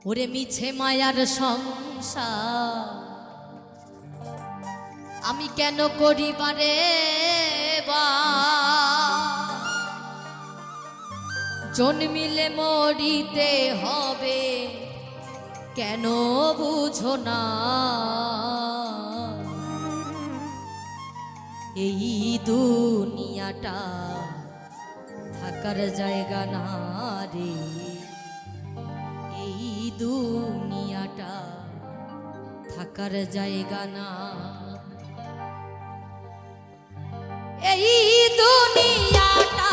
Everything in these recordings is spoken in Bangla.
ওরে মিছে মায়ার সংসার আমি কেন করিবারে বা জন্মিলে মরিতে হবে কেন বুঝো না এই দুনিয়াটা থাকার জায়গা না রে এই দুনিয়াটা থাকার জায়গা না এই দুনিয়াটা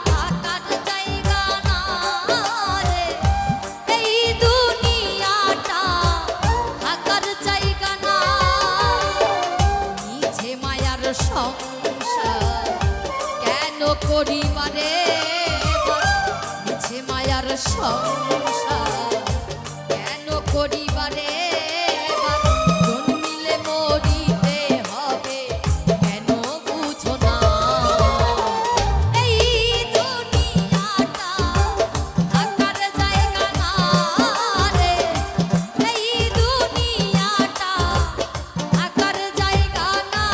থাকার জায়গা না রে এই দুনিয়াটা থাকার জায়গা না মিছে মায়ার সংসার কেন করিবারে মিছে মায়ার সংসার কেন করিবারে জন্মিলে মরিতে হবে কেন বুঝো না এই দুনিয়াটা থাকার জায়গা না রে এই দুনিয়াটা থাকার জায়গা না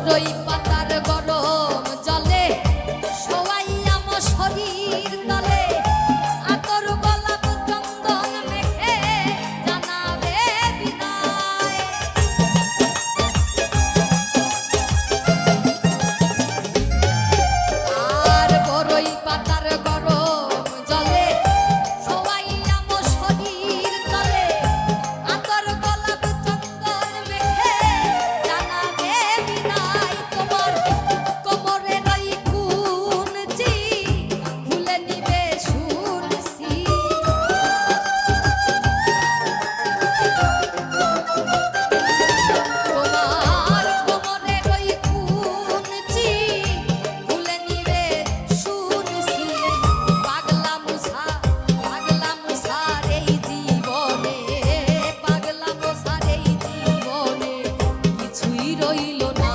বড়ই পাতার গরম জলে শোয়াইয়া মো শরীর তলে আতর গোলাপ চন্দন মেখে জানাবে বিদায়। আর বড়ই পাতার গরম জলে শোয়াইয়া মো শরীর তলে আতর গোলাপ চন্দন মেখে জানাবে বিদায়। তোমার কোমরের ওই কুঞ্চি খুলে নিবে শুনছি। তোমার কোমরের ওই কুঞ্চি খুলে নিবে শুনছি। পাগলা মুসার এই জীবনে, পাগলা মুসার এই জীবনে কিছুই রইল না।